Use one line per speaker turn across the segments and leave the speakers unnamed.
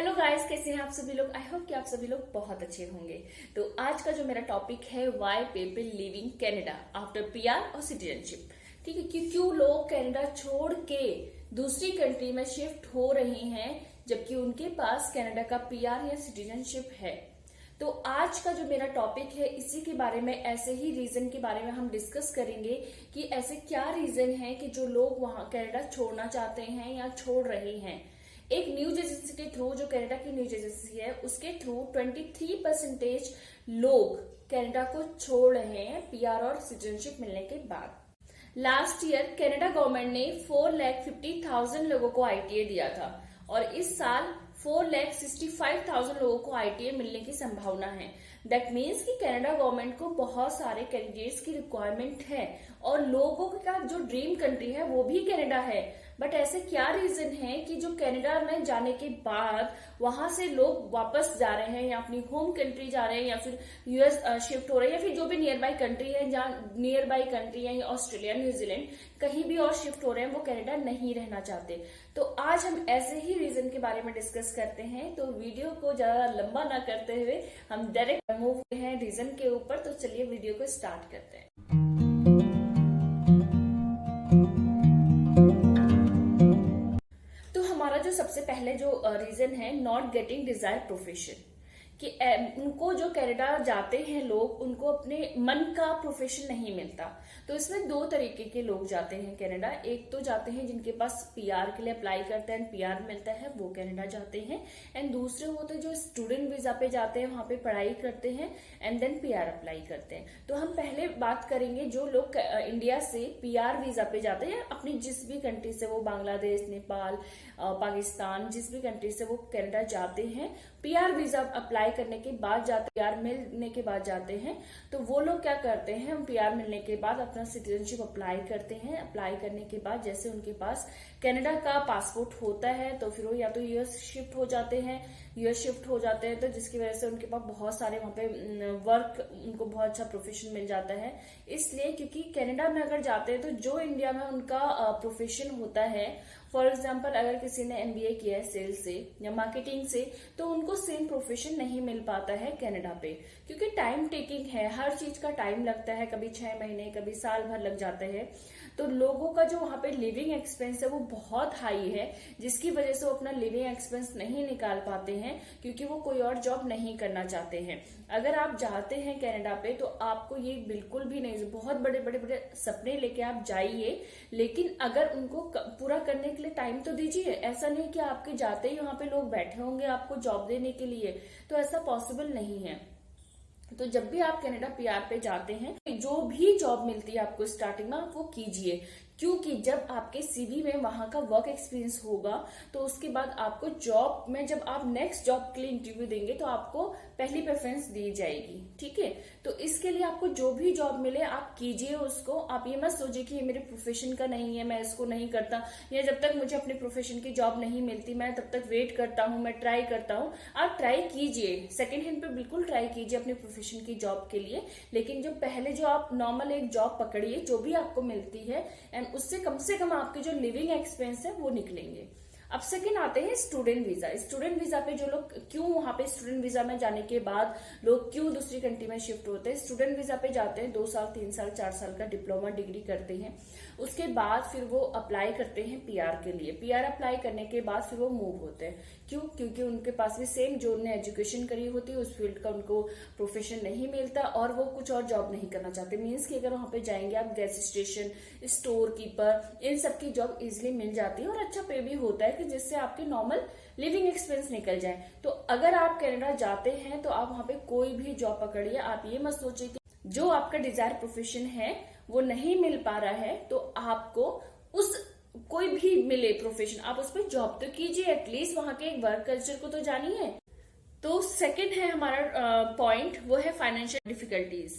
Hello guys, कैसे हैं आप सभी लोग। आई होप कि आप सभी लोग बहुत अच्छे होंगे। तो आज का जो मेरा टॉपिक है, why people living Canada after PR और सिटीजनशिप। ठीक है, क्यों लोग कनाडा छोड़ के दूसरी कंट्री में शिफ्ट हो रहे हैं जबकि उनके पास कनाडा का पीआर या सिटीजनशिप है। तो आज का जो मेरा टॉपिक है इसी के बारे में, ऐसे ही रीजन के बारे में हम डिस्कस करेंगे कि ऐसे क्या रीजन है कि जो लोग वहां कनाडा छोड़ना चाहते हैं या छोड़ रहे हैं। एक न्यूज एजेंसी के थ्रू, जो कनाडा की न्यूज एजेंसी है, उसके थ्रू 23% लोग कनाडा को छोड़ रहे हैं पीआर और सिटीजनशिप मिलने के बाद। लास्ट ईयर कनाडा गवर्नमेंट ने 4,50,000 लोगों को आईटीए दिया था और इस साल 4,65,000 लोगों को आईटीए मिलने की संभावना है। दैट मीन्स कि कनाडा गवर्नमेंट को बहुत सारे कैंडिडेट्स की रिक्वायरमेंट है और लोगों का जो ड्रीम कंट्री है वो भी कनाडा है। बट ऐसे क्या रीजन है कि जो कनाडा में जाने के बाद वहां से लोग वापस जा रहे हैं या अपनी होम कंट्री जा रहे हैं या फिर यूएस शिफ्ट हो रहे हैं या फिर जो भी नियर बाई कंट्री है, जहाँ नियर बाई कंट्री है, ऑस्ट्रेलिया, न्यूजीलैंड, कहीं भी और शिफ्ट हो रहे हैं, वो कनाडा नहीं रहना चाहते। तो आज हम ऐसे ही रीजन के बारे में डिस्कस करते हैं। तो वीडियो को ज्यादा लंबा ना करते हुए हम डायरेक्ट मूव हैं रीजन के ऊपर। तो चलिए वीडियो को स्टार्ट करते हैं। हमारा जो सबसे पहले जो रीजन है, नॉट गेटिंग डिजायर प्रोफेशन, कि उनको जो कनाडा जाते हैं लोग, उनको अपने मन का प्रोफेशन नहीं मिलता। तो इसमें दो तरीके के लोग जाते हैं कनाडा। एक तो जाते हैं जिनके पास पीआर के लिए अप्लाई करते हैं, पीआर मिलता है, वो कनाडा जाते हैं। एंड दूसरे होते हैं जो स्टूडेंट वीजा पे जाते हैं, वहां पे पढ़ाई करते हैं एंड देन पीआर अप्लाई करते हैं। तो हम पहले बात करेंगे जो लोग इंडिया से पीआर वीजा पे जाते हैं, अपनी जिस भी कंट्री से, वो बांग्लादेश, नेपाल, पाकिस्तान, जिस भी कंट्री से वो कनाडा जाते हैं, पीआर वीजा अप्लाई करने के बाद जाते, पीआर मिलने के बाद जाते हैं। तो वो लोग क्या करते हैं, हम पीआर मिलने के बाद अपना सिटीजनशिप अप्लाई करते हैं। अप्लाई करने के बाद जैसे उनके पास कनाडा का पासपोर्ट होता है तो फिर वो या तो यूएस शिफ्ट हो जाते हैं, तो जिसकी वजह से उनके पास बहुत सारे वहां पे वर्क, उनको बहुत अच्छा प्रोफेशन मिल जाता है। इसलिए क्योंकि कनाडा में अगर जाते हैं तो जो इंडिया में उनका प्रोफेशन होता है, फॉर एग्जाम्पल अगर किसी ने एमबीए किया है सेल्स से या मार्केटिंग से, तो उनको सेम प्रोफेशन नहीं मिल पाता है कनाडा पे, क्योंकि टाइम टेकिंग है, हर चीज का टाइम लगता है, कभी 6 महीने, कभी साल भर लग जाते हैं। तो लोगों का जो वहां पे लिविंग एक्सपेंस है वो बहुत हाई है, जिसकी वजह से वो अपना लिविंग एक्सपेंस नहीं निकाल पाते हैं, क्योंकि वो कोई और जॉब नहीं करना चाहते हैं। अगर आप जाते हैं कनाडा पे तो आपको ये बिल्कुल भी नहीं, बहुत बड़े बड़े बड़े सपने लेके आप जाइए, लेकिन अगर उनको पूरा करने के लिए टाइम तो दीजिए। ऐसा नहीं कि आपके जाते ही वहां पे लोग बैठे होंगे आपको जॉब देने के लिए, तो ऐसा पॉसिबल नहीं है। तो जब भी आप कनाडा पीआर पे जाते हैं, जो भी जॉब मिलती है आपको स्टार्टिंग में, आप वो कीजिए, क्योंकि जब आपके सीवी में वहां का वर्क एक्सपीरियंस होगा तो उसके बाद आपको जॉब में, जब आप नेक्स्ट जॉब के लिए इंटरव्यू देंगे तो आपको पहली प्रेफरेंस दी जाएगी। ठीक है, तो इसके लिए आपको जो भी जॉब मिले आप कीजिए उसको। आप ये मत सोचिए कि ये मेरे प्रोफेशन का नहीं है, मैं इसको नहीं करता, या जब तक मुझे अपने प्रोफेशन की जॉब नहीं मिलती मैं तब तक वेट करता हूँ, मैं ट्राई करता हूँ। आप ट्राई कीजिए, सेकेंड हैंड पे बिल्कुल ट्राई कीजिए अपने प्रोफेशन की जॉब के लिए, लेकिन जो पहले जो आप नॉर्मल एक जॉब पकड़िए जो भी आपको मिलती है, एंड उससे कम से कम आपके जो लिविंग एक्सपेंस है वो निकलेंगे। अब सेकंड आते हैं स्टूडेंट वीजा। स्टूडेंट वीजा पे जो लोग, क्यों वहां पे स्टूडेंट वीजा में जाने के बाद लोग क्यों दूसरी कंट्री में शिफ्ट होते हैं। स्टूडेंट वीजा पे जाते हैं, 2 साल, 3 साल, 4 साल का डिप्लोमा डिग्री करते हैं, उसके बाद फिर वो अप्लाई करते हैं पीआर के लिए। पीआर अप्लाई करने के बाद फिर वो मूव होते हैं। क्यों? क्योंकि उनके पास भी सेम जो उन्होंने एजुकेशन करी होती है उस फील्ड का उनको प्रोफेशन नहीं मिलता और वो कुछ और जॉब नहीं करना चाहते। मीन्स कि अगर वहां पे जाएंगे आप, गैस स्टेशन, स्टोर कीपर, इन सब की जॉब इजिली मिल जाती है और अच्छा पे भी होता है, कि जिससे आपके नॉर्मल लिविंग एक्सपेंस निकल जाए। तो अगर आप कनाडा जाते हैं तो आप वहां पे कोई भी जॉब पकड़िए। आप ये मत सोचिए कि जो आपका डिजायर प्रोफेशन है वो नहीं मिल पा रहा है तो आपको उस कोई भी मिले प्रोफेशन, आप उस पर जॉब तो कीजिए, एटलीस्ट वहां के वर्क कल्चर को तो जानिए। तो सेकंड है हमारा पॉइंट, वो है फाइनेंशियल डिफिकल्टीज।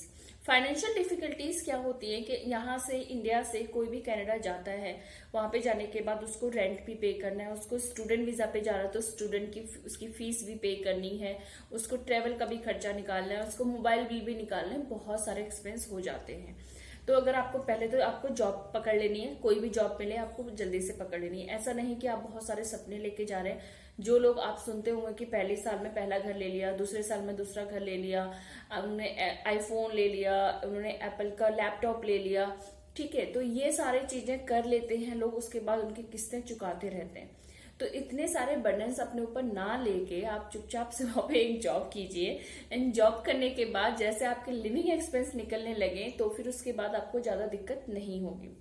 फाइनेंशियल डिफिकल्टीज क्या होती है कि यहाँ से, इंडिया से कोई भी कनाडा जाता है, वहां पे जाने के बाद उसको रेंट भी पे करना है, उसको स्टूडेंट वीजा पे जा रहा है तो स्टूडेंट की उसकी फीस भी पे करनी है, उसको ट्रेवल का भी खर्चा निकालना है, उसको मोबाइल बिल भी निकालना है, बहुत सारे एक्सपेंस हो जाते हैं। तो अगर आपको पहले तो आपको जॉब पकड़ लेनी है, कोई भी जॉब मिले आपको जल्दी से पकड़ लेनी है। ऐसा नहीं कि आप बहुत सारे सपने लेके जा रहे हैं, जो लोग आप सुनते होंगे कि पहले साल में पहला घर ले लिया, दूसरे साल में दूसरा घर ले लिया, उन्होंने आईफोन ले लिया, उन्होंने एप्पल का लैपटॉप ले लिया, ठीक है, तो ये सारी चीजें कर लेते हैं लोग, उसके बाद उनकी किस्तें चुकाते रहते हैं। तो इतने सारे बर्डन्स अपने ऊपर ना लेके आप चुपचाप से वहां पे एक जॉब कीजिए, एंड जॉब करने के बाद जैसे आपके लिविंग एक्सपेंस निकलने लगे तो फिर उसके बाद आपको ज्यादा दिक्कत नहीं होगी।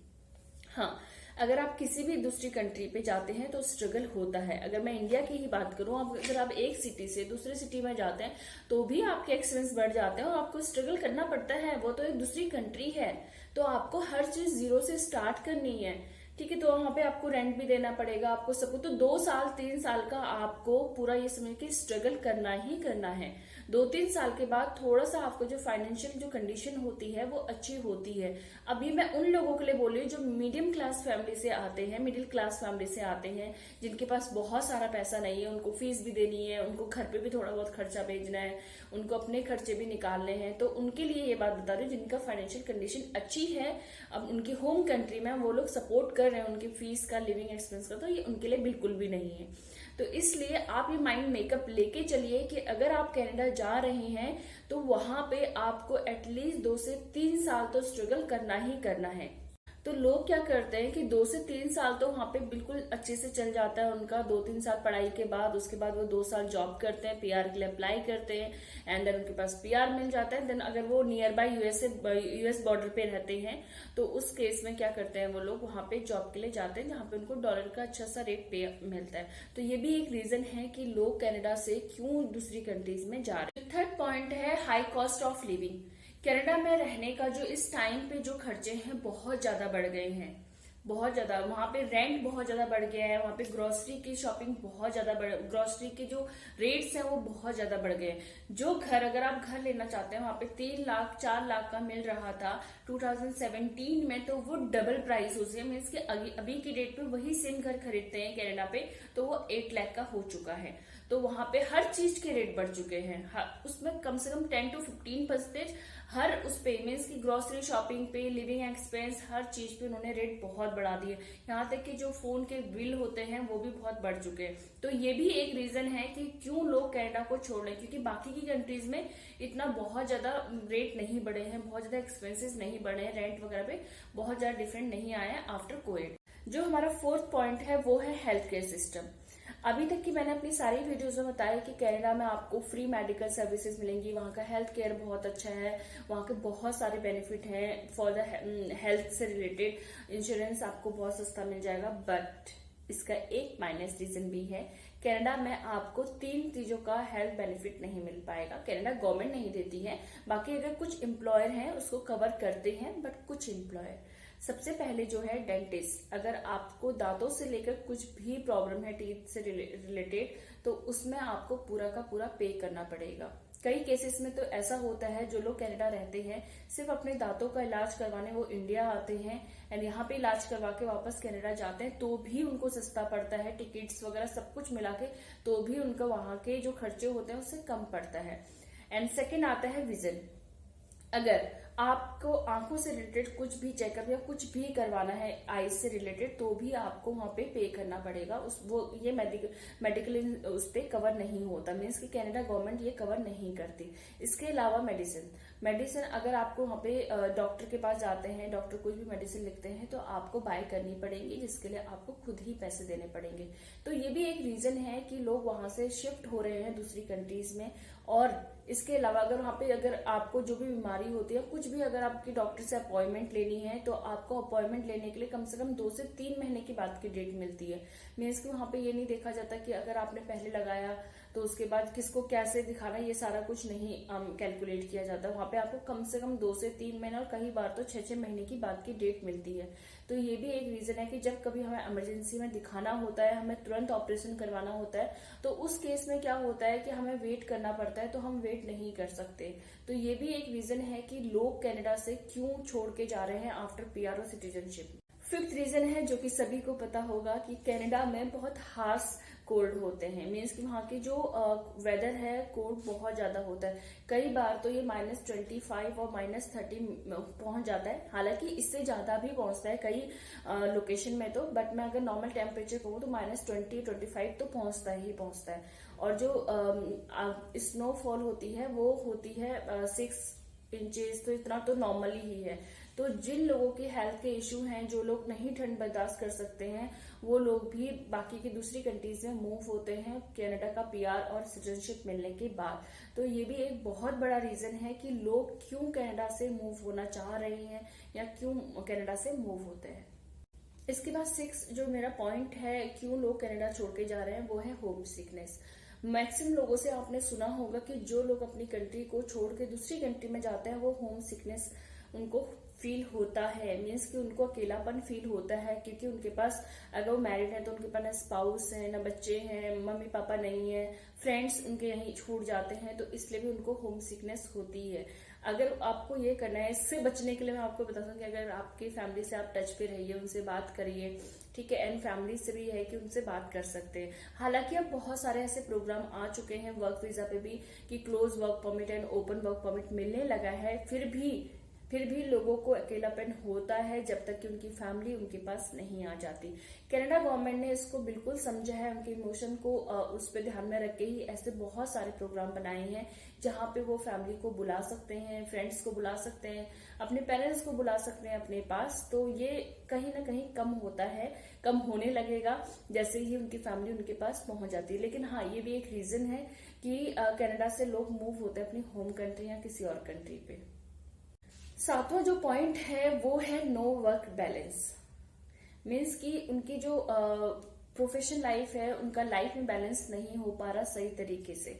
हाँ, अगर आप किसी भी दूसरी कंट्री पे जाते हैं तो स्ट्रगल होता है। अगर मैं इंडिया की ही बात करूं, अगर आप एक सिटी से दूसरे सिटी में जाते हैं तो भी आपके एक्सपेंस बढ़ जाते हैं और आपको स्ट्रगल करना पड़ता है। वो तो एक दूसरी कंट्री है, तो आपको हर चीज जीरो से स्टार्ट करनी है, ठीक है। तो वहां पे आपको रेंट भी देना पड़ेगा, आपको सब कुछ, तो 2 साल 3 साल का आपको पूरा ये समझ के स्ट्रगल करना ही करना है। 2-3 साल के बाद थोड़ा सा आपको जो फाइनेंशियल जो कंडीशन होती है वो अच्छी होती है। अभी मैं उन लोगों के लिए बोल रही हूँ जो मीडियम क्लास फैमिली से आते हैं, मिडिल क्लास फैमिली से आते हैं, जिनके पास बहुत सारा पैसा नहीं है, उनको फीस भी देनी है, उनको घर पे भी थोड़ा बहुत खर्चा भेजना है, उनको अपने खर्चे भी निकालने हैं, तो उनके लिए ये बात बता रही हूँ जिनका फाइनेंशियल कंडीशन अच्छी है, अब उनकी होम कंट्री में वो लोग सपोर्ट कर रहे हैं उनकी फीस का, लिविंग एक्सपेंस का, तो ये उनके लिए बिल्कुल भी नहीं है। तो इसलिए आप ये माइंड मेकअप लेके चलिए कि अगर आप कनाडा जा रहे हैं तो वहां पे आपको एटलीस्ट 2 से 3 साल तो स्ट्रगल करना ही करना है। तो लोग क्या करते हैं कि 2 से 3 साल तो वहां पे बिल्कुल अच्छे से चल जाता है उनका, 2-3 साल पढ़ाई के बाद, उसके बाद वो 2 साल जॉब करते हैं, पीआर के लिए अप्लाई करते हैं, एंड देन उनके पास पीआर मिल जाता है। देन अगर वो नियर बाय यूएस बॉर्डर पे रहते हैं तो उस केस में क्या करते हैं वो लोग वहां पे जॉब के लिए जाते हैं जहां पे उनको डॉलर का अच्छा सा रेट पे मिलता है। तो ये भी एक रीजन है कि लोग कनाडा से क्यों दूसरी कंट्रीज में जा रहे हैं। थर्ड पॉइंट है high cost of living. Canada में रहने का जो इस टाइम पे जो खर्चे हैं बहुत ज्यादा बढ़ गए हैं, बहुत ज्यादा। वहां पे रेंट बहुत ज्यादा बढ़ गया है, वहां पे ग्रोसरी की शॉपिंग बहुत ज्यादा ग्रोसरी के जो रेट्स हैं वो बहुत ज्यादा बढ़ गए हैं। जो घर, अगर आप घर लेना चाहते हैं वहां पे 3 लाख 4 लाख का मिल रहा था 2017 में, तो वो डबल प्राइस हो गया। मीन्स कि अभी की डेट पे वही सेम घर खरीदते हैं कनाडा पे तो वो 8 लाख का हो चुका है। तो वहां पे हर चीज के रेट बढ़ चुके हैं, उसमें कम से कम 10 to 15% हर उस पे, मीन्स की ग्रोसरी शॉपिंग पे, लिविंग एक्सपेंस, हर चीज पे उन्होंने रेट बहुत बढ़ा दिए। यहाँ तक कि जो फोन के बिल होते हैं वो भी बहुत बढ़ चुके हैं। तो ये भी एक रीजन है कि क्यों लोग कनाडा को छोड़ रहे हैं, क्योंकि बाकी की कंट्रीज में इतना बहुत ज्यादा रेट नहीं बढ़े हैं, बहुत ज्यादा एक्सपेंसेस नहीं बढ़े हैं, रेंट वगैरह पे बहुत ज्यादा डिफरेंट नहीं आया है आफ्टर कोविड। जो हमारा फोर्थ पॉइंट है वो है हेल्थ केयर सिस्टम। अभी तक की मैंने अपनी सारी वीडियोस में बताया कि कनाडा में आपको फ्री मेडिकल सर्विसेज मिलेंगी, वहाँ का हेल्थ केयर बहुत अच्छा है, वहाँ के बहुत सारे बेनिफिट हैं फॉर द हेल्थ से रिलेटेड। इंश्योरेंस आपको बहुत सस्ता मिल जाएगा, बट इसका एक माइनस रीजन भी है, कनाडा में आपको 3 चीजों का हेल्थ बेनिफिट नहीं मिल पाएगा। कनाडा गवर्नमेंट नहीं देती है, बाकी अगर कुछ एम्प्लॉयर हैं उसको कवर करते हैं, बट कुछ एम्प्लॉयर। सबसे पहले जो है डेंटिस्ट, अगर आपको दांतों से लेकर कुछ भी प्रॉब्लम है टीथ से रिलेटेड तो उसमें आपको पूरा का पूरा पे करना पड़ेगा। कई केसेस में तो ऐसा होता है जो लोग कनाडा रहते हैं सिर्फ अपने दांतों का इलाज करवाने वो इंडिया आते हैं एंड यहाँ पे इलाज करवा के वापस कनाडा जाते हैं तो भी उनको सस्ता पड़ता है, टिकट्स वगैरह सब कुछ मिला के, तो भी उनका वहां के जो खर्चे होते हैं उससे कम पड़ता है। एंड सेकेंड आता है विजन। अगर आपको आंखों से रिलेटेड कुछ भी चेकअप या कुछ भी करवाना है आईज से रिलेटेड तो भी आपको वहां पे करना पड़ेगा। ये मेडिकल उस पे कवर नहीं होता, मीन्स कि कनाडा गवर्नमेंट ये कवर नहीं करती। इसके अलावा मेडिसिन अगर आपको वहां पे डॉक्टर के पास जाते हैं, डॉक्टर कोई भी मेडिसिन लिखते हैं तो आपको बाय करनी पड़ेगी, जिसके लिए आपको खुद ही पैसे देने पड़ेंगे। तो ये भी एक रीजन है कि लोग वहां से शिफ्ट हो रहे हैं दूसरी कंट्रीज में। और इसके अलावा अगर आपको जो भी बीमारी होती है, कुछ भी अगर आपकी डॉक्टर से अपॉइंटमेंट लेनी है तो आपको अपॉइंटमेंट लेने के लिए कम से कम 2 से 3 महीने की बाद की डेट मिलती है। मीन्स कि वहां पे ये नहीं देखा जाता कि अगर आपने पहले लगाया तो उसके बाद किसको कैसे दिखाना, ये सारा कुछ नहीं कैलकुलेट किया जाता। वहां पे आपको कम से कम 2 से 3 महीने और कई बार तो 6-6 महीने की बाद की डेट मिलती है। तो ये भी एक रीजन है कि जब कभी हमें इमरजेंसी में दिखाना होता है, हमें तुरंत ऑपरेशन करवाना होता है, तो उस केस में क्या होता है कि हमें वेट करना पड़ता है, तो हम वेट नहीं कर सकते। तो ये भी एक रीजन है कि लोग कनाडा से क्यों छोड़ के जा रहे हैं आफ्टर पीआर और सिटीजनशिप। फिफ्थ रीजन है जो कि सभी को पता होगा कि कनाडा में बहुत हार्श कोल्ड होते हैं, मीन्स कि वहाँ की जो वेदर है कोल्ड बहुत ज्यादा होता है। कई बार तो ये -25 और -30 पहुंच जाता है, हालांकि इससे ज्यादा भी पहुंचता है कई लोकेशन में तो, बट मैं अगर नॉर्मल टेम्परेचर कहूँ तो -20-25 तो पहुंचता ही पहुंचता है। और जो स्नोफॉल होती है वो होती है 6 इंचेस, तो इतना तो नॉर्मली ही है। तो जिन लोगों की हेल्थ के इश्यू हैं, जो लोग नहीं ठंड बर्दाश्त कर सकते हैं, वो लोग भी बाकी की दूसरी कंट्रीज में मूव होते हैं कनाडा का पीआर और सिटीजनशिप मिलने के बाद। तो ये भी एक बहुत बड़ा रीजन है कि लोग क्यों कनाडा से मूव होना चाह रहे हैं या क्यों कनाडा से मूव होते हैं। इसके बाद 6 जो मेरा पॉइंट है क्यों लोग कनाडा छोड़ के जा रहे हैं, वो है होम सिकनेस। मैक्सिमम लोगों से आपने सुना होगा कि जो लोग अपनी कंट्री को छोड़ के दूसरी कंट्री में जाते हैं वो होम सिकनेस उनको फील होता है, मीन्स कि उनको अकेलापन फील होता है, क्योंकि उनके पास अगर वो मैरिड है तो उनके पास ना स्पाउस है, ना बच्चे हैं, मम्मी पापा नहीं है, फ्रेंड्स उनके यहीं छूट जाते हैं, तो इसलिए भी उनको होम सिकनेस होती है। अगर आपको ये करना है, इससे बचने के लिए मैं आपको बताता हूँ कि अगर आपकी फैमिली से आप टच पे रहिए, उनसे बात करिए, ठीक है। एंड फैमिली से भी है कि उनसे बात कर सकते हैं। हालांकि अब बहुत सारे ऐसे प्रोग्राम आ चुके हैं वर्क वीजा पे भी कि close work permit and open work permit मिलने लगा है, फिर भी लोगों को अकेलापन होता है जब तक कि उनकी फैमिली उनके पास नहीं आ जाती। कनाडा गवर्नमेंट ने इसको बिल्कुल समझा है, उनके इमोशन को उस पर ध्यान में रख के ही ऐसे बहुत सारे प्रोग्राम बनाए हैं जहां पे वो फैमिली को बुला सकते हैं, फ्रेंड्स को बुला सकते हैं, अपने पेरेंट्स को बुला सकते हैं अपने पास। तो ये कहीं ना कहीं कम होता है, कम होने लगेगा जैसे ही उनकी फैमिली उनके पास पहुंच जाती है। लेकिन हाँ, ये भी एक रीजन है कि कनाडा से लोग मूव होते हैं अपनी होम कंट्री या किसी और कंट्री पे। 7वां जो पॉइंट है वो है नो वर्क बैलेंस। मीन्स कि उनकी जो प्रोफेशनल लाइफ है, उनका लाइफ में बैलेंस नहीं हो पा रहा सही तरीके से।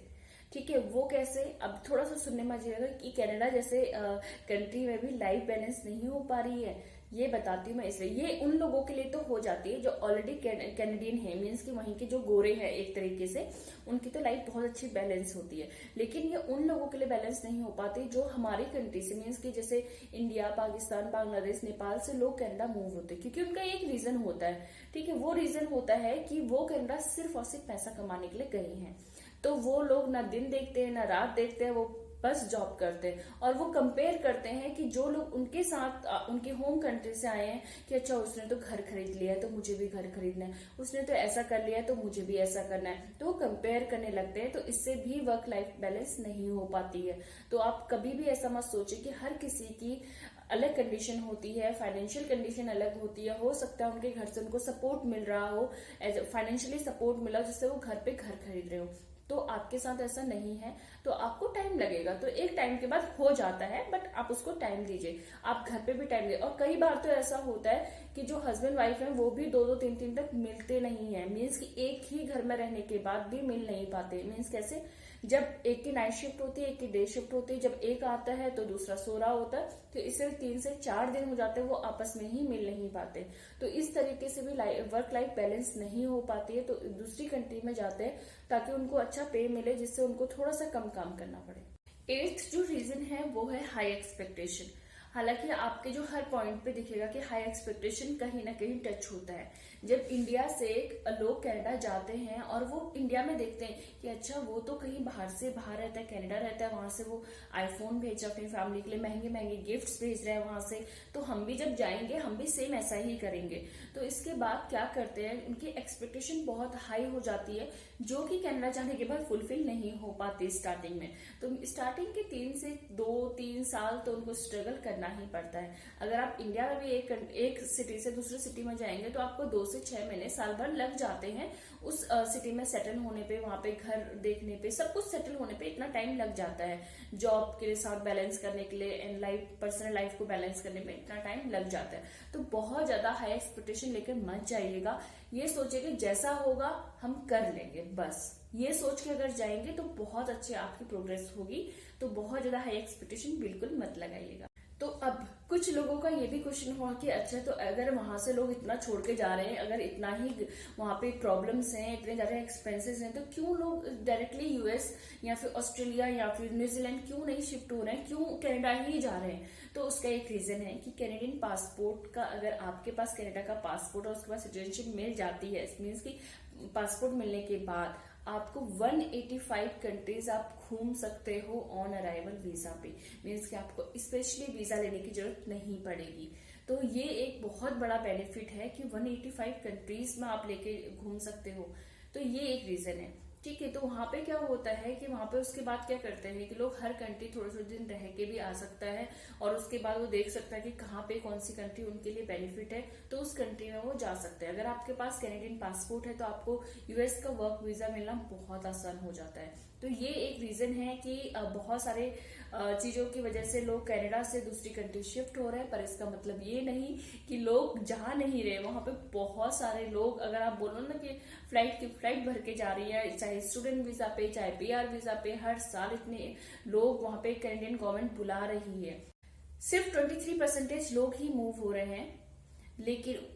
ठीक है, वो कैसे, अब थोड़ा सा सुनने में आइएगा कि कनाडा जैसे कंट्री में भी लाइफ बैलेंस नहीं हो पा रही है, ये बताती हूँ मैं। इसलिए ये उन लोगों के लिए तो हो जाती है जो ऑलरेडी कैनेडियन है, मीन्स कि वहीं के जो गोरे हैं एक तरीके से, उनकी तो लाइफ बहुत अच्छी बैलेंस होती है। लेकिन ये उन लोगों के लिए बैलेंस नहीं हो पाती जो हमारी कंट्री से, मीन्स कि जैसे इंडिया, पाकिस्तान, बांग्लादेश, नेपाल से लोग कनाडा मूव होते हैं, क्योंकि उनका एक रीजन होता है। ठीक है, वो रीजन होता है कि वो कनाडा सिर्फ और सिर्फ पैसा कमाने के लिए गए हैं। तो वो लोग ना दिन देखते हैं ना रात देखते हैं, वो बस जॉब करते हैं। और वो कंपेयर करते हैं कि जो लोग उनके साथ उनके होम कंट्री से आए हैं कि अच्छा उसने तो घर खरीद लिया है तो मुझे भी घर खरीदना है, उसने तो ऐसा कर लिया है तो मुझे भी ऐसा करना है, तो वो कंपेयर करने लगते हैं। तो इससे भी वर्क लाइफ बैलेंस नहीं हो पाती है। तो आप कभी भी ऐसा मत सोचिए कि हर किसी की अलग कंडीशन होती है, फाइनेंशियल कंडीशन अलग होती है। हो सकता है उनके घर से उनको सपोर्ट मिल रहा हो, एज फाइनेंशियली सपोर्ट मिला जिससे वो घर पे घर खरीद रहे हो, तो आपके साथ ऐसा नहीं है। तो आपको टाइम लगेगा, तो एक टाइम के बाद हो जाता है, बट आप उसको टाइम दीजिए, आप घर पे भी टाइम दीजिए। और कई बार तो ऐसा होता है कि जो हस्बैंड वाइफ है वो भी 2-2, 3-3 तक मिलते नहीं है, मीन्स कि एक ही घर में रहने के बाद भी मिल नहीं पाते। मीन्स कैसे, जब एक की नाइट शिफ्ट होती है, एक की डे शिफ्ट होती है, जब एक आता है तो दूसरा सो रहा होता है, तो इससे 3 से 4 दिन हो जाते हैं वो आपस में ही मिल नहीं पाते। तो इस तरीके से भी वर्क लाइफ बैलेंस नहीं हो पाती है। तो दूसरी कंट्री में जाते हैं ताकि उनको अच्छा पे मिले, जिससे उनको थोड़ा सा कम काम करना पड़े। 8th जो रीजन है वो है हाई एक्सपेक्टेशन। हालांकि आपके जो हर पॉइंट पे दिखेगा कि हाई एक्सपेक्टेशन कहीं ना कहीं टच होता है। जब इंडिया से लोग कनाडा जाते हैं और वो इंडिया में देखते हैं कि अच्छा वो तो कहीं बाहर से बाहर रहता है, कनाडा रहता है, वहां से वो आईफोन भेज रहा है अपनी फैमिली के लिए, महंगे महंगे गिफ्ट्स भेज रहे हैं वहां से, तो हम भी जब जाएंगे हम भी सेम ऐसा ही करेंगे। तो इसके बाद क्या करते हैं, उनकी एक्सपेक्टेशन बहुत हाई हो जाती है, जो कि कनाडा जाने के बाद फुलफिल नहीं हो पाती स्टार्टिंग में। तो स्टार्टिंग के 3 से 2-3 साल तो उनको स्ट्रगल करना ही पड़ता है। अगर आप इंडिया में भी एक सिटी से दूसरी सिटी में जाएंगे तो आपको 2 से 6 महीने, साल भर लग जाते हैं उस सिटी में सेटल होने पे, वहां पे घर देखने पे, सब कुछ सेटल होने पे इतना टाइम लग जाता है। जॉब के साथ बैलेंस करने के लिए एंड पर्सनल लाइफ को बैलेंस करने में इतना टाइम लग जाता है। तो बहुत ज्यादा हाई एक्सपेक्टेशन लेकर मत जाइएगा। ये सोचिए कि जैसा होगा हम कर लेंगे, बस ये सोच के अगर जाएंगे तो बहुत अच्छी आपकी प्रोग्रेस होगी। तो बहुत ज्यादा हाई एक्सपेक्टेशन बिल्कुल मत लगाइएगा। तो अब कुछ लोगों का ये भी क्वेश्चन हुआ कि अच्छा, तो अगर वहां से लोग इतना छोड़ के जा रहे हैं, अगर इतना ही वहां पे प्रॉब्लम्स हैं, इतने ज्यादा एक्सपेंसेस हैं, तो क्यों लोग डायरेक्टली यूएस या फिर ऑस्ट्रेलिया या फिर न्यूजीलैंड क्यों नहीं शिफ्ट हो रहे हैं, क्यों कनाडा ही जा रहे हैं? तो उसका एक रीजन है कि कैनेडियन पासपोर्ट का, अगर आपके पास कनाडा का पासपोर्ट और उसके बाद सिटीजनशिप मिल जाती है, मीन्स की पासपोर्ट मिलने के बाद आपको 185 कंट्रीज आप घूम सकते हो ऑन अराइवल वीजा पे। मीन्स कि आपको स्पेशली वीजा लेने की जरूरत नहीं पड़ेगी। तो ये एक बहुत बड़ा बेनिफिट है कि 185 कंट्रीज में आप लेके घूम सकते हो। तो ये एक रीजन है, ठीक है। तो वहां पे क्या होता है कि वहां पे उसके बाद क्या करते हैं कि लोग हर कंट्री थोड़े थोड़े दिन रह के भी आ सकता है, और उसके बाद वो देख सकता है कि कहाँ पे कौन सी कंट्री उनके लिए बेनिफिट है, तो उस कंट्री में वो जा सकते हैं। अगर आपके पास कैनेडियन पासपोर्ट है तो आपको यूएस का वर्क वीजा मिलना बहुत आसान हो जाता है। तो ये एक रीजन है कि बहुत सारे चीजों की वजह से लोग कनाडा से दूसरी कंट्री शिफ्ट हो रहे हैं, पर इसका मतलब ये नहीं कि लोग जा नहीं रहे। वहां पे बहुत सारे लोग, अगर आप बोलो ना कि फ्लाइट भर के जा रही है, चाहे स्टूडेंट वीजा पे चाहे पीआर वीजा पे, हर साल इतने लोग वहां पे कैनेडियन गवर्नमेंट बुला रही है। सिर्फ 23% लोग ही मूव हो रहे हैं, लेकिन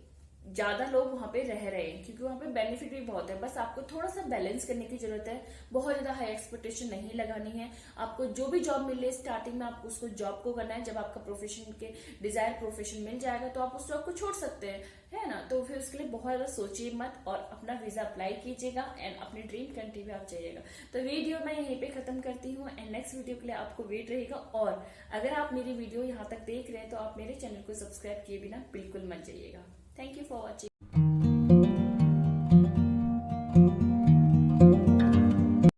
ज्यादा लोग वहां पे रह रहे हैं क्योंकि वहां पे बेनिफिट भी बहुत है। बस आपको थोड़ा सा बैलेंस करने की जरूरत है, बहुत ज्यादा हाई एक्सपेक्टेशन नहीं लगानी है। आपको जो भी जॉब मिल रही है स्टार्टिंग में आपको उसको जॉब को करना है। जब आपका प्रोफेशन के डिजायर प्रोफेशन मिल जाएगा तो आप उस जॉब को छोड़ सकते हैं, है ना। तो फिर उसके लिए बहुत ज्यादा सोचिए मत और अपना वीजा अप्लाई कीजिएगा एंड अपनी ड्रीम कंट्री में आप जाइएगा। तो वीडियो मैं यहीं पे खत्म करती हूँ एंड नेक्स्ट वीडियो के लिए आपको वेट रहेगा। और अगर आप मेरी वीडियो यहाँ तक देख रहे हैं तो आप मेरे चैनल को सब्सक्राइब किए बिना बिल्कुल मत जाइएगा। Thank you for watching.